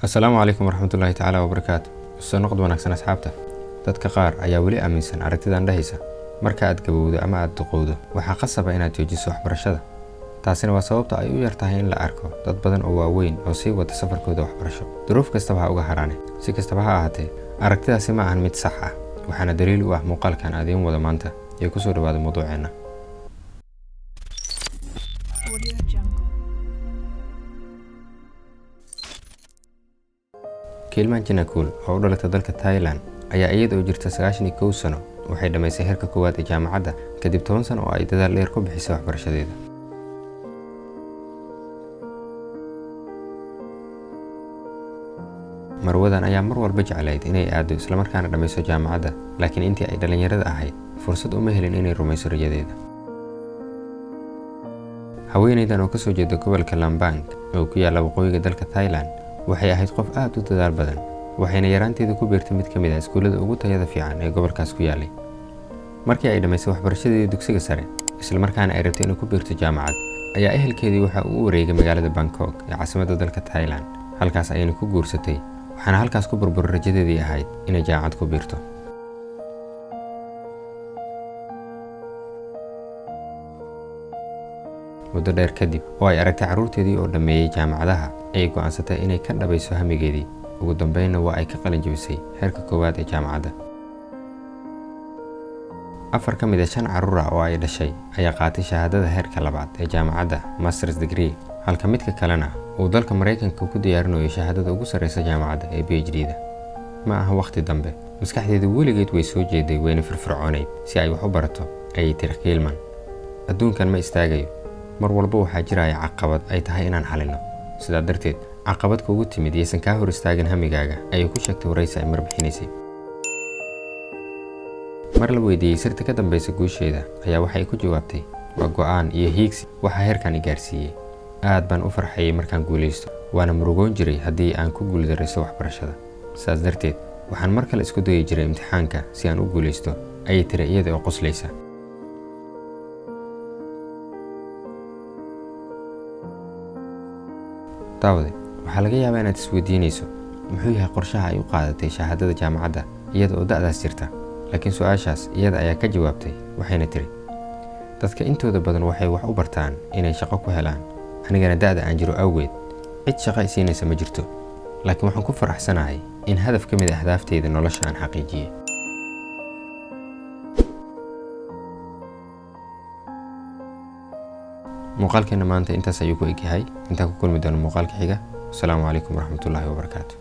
السلام عليكم ورحمة الله تعالى وبركاته. soo noqod wanaagsan asxaabta. Dadka qaar ayaa wali aaminsan aragtidan dhahaysa marka aad gabowdo ama aad duqowdo waxaa qasaba inaad joojiso waxbarashada. taasina waa sababta ay u yartahay in la arko dad badan oo waaweyn oo sii wada safarkooda waxbarasho. duruuf kastaba ha uga haraane. Si kastaba ha ahaatee, aragtidaasi ma ahan mid sax ah. waxaana daliil u ah muuqaalkan aad iin wada maanta ee ku soo dhawaada mawduuceena. Kilmanjina Cool oo u dhalatay dalka Thailand ayaa iyadoo jirta 91 sano waxay dhamaysay heerka koowaad ee jaamacadda kadib 10 sano oo ay dadaal dheer ku bixisay waxbarashadeeda. marwadan ayaa mar walba jeclayd inay aado isla markaana dhamayso jaamacadda, laakiin intii ay dhalinyarada ahayd fursad uma helin inay rumayso riyadeeda. haweeneydan oo ka soo jeeda gobolka Lambang oo ku yaalla waqooyiga dalka Thailand waxay ahayd qof aad u dadaal badan, waxayna yaraanteeda ku beertay mid ka mid ah iskuulada ugu tayada fiican ee gobolkaas ku yaallay. markii ay dhamaysay waxbarashadeedii dugsiga sare isla markaana ay rabtay inay ku beerto jaamacad, ayaa ehelkeedii waxa uu u wareegay magaalada Bangkok ee caasimadda dalka Thailand. halkaas ayayna ku guursatay, waxaana halkaas ku burburay rajadeedii ahayd inay jaamacad ku beerto. muddo dheer kadib oo ay aragtay carruurteedii oo dhameeyay jaamacadaha ay go'aansatay inay ka dhabayso hamigeedii. ugu dambeynna waa ay ka qalin jabisay heerka koowaad ee jaamacadda. 4 ka mid ah 5 carruur ah oo ay dhashay ayaa qaatay shahaadada heerka labaad ee jaamacadda Master's Degree, halka midka kalena uu dalka Mareykanka ku diyaarinayo shahaadada ugu sareysa jaamacadda ee PhD-da. ma aha waqti dambe, maskaxdeedu weligeed way soo jeeday wayna firfircoonayd si ay wax u barato, ayay tiri Kilman. adduunkan ma istaagayo, mar walba waxaa jiraya caqabad ay tahay inaan xalino. sidaa darteed, caqabad kugu timid yeysan kaa hor istaagin hamigaaga, ayay ku sheegtay waraysi ay marbixinaysay. mar la weydiiyey sirta ka dambaysa guusheeda ayaa waxay ku jawaabtay, waa go'aan iyo hiigsi waxa heerkan i gaarsiiyey. aad baan u farxayay markaan guulaysto, waana murugoon jiray haddii aan ku guuldaraysto waxbarashada. saas darteed, waxaan mar kale isku dayi jiray imtixaanka si aan u guulaysto, ayay tiri iyada oo qoslaysa. daawade, waxaa laga yaabaa inaad isweydiinayso muxuu yahay qorshaha ay u qaadatay shahaadada jaamacadda iyada oo da'daas jirta. laakiin su'aashaas iyada ayaa ka jawaabtay, waxayna tiri, dadka intooda badan waxay wax u bartaan inay shaqo ku helaan. anigana da'da aan jiro awgeed cid shaqo i siinaysa ma jirto, laakiin waxaan ku faraxsanahay in hadaf ka mid ah ahdaafteeda nolosha aan xaqiijiyey. muuqaalkeena maanta intaas ayuu ku eg yahay. intaan ku kulmi doono muuqaalka xiga. Assalaamu calaykum waraxmatullaahi wabarakaatuh.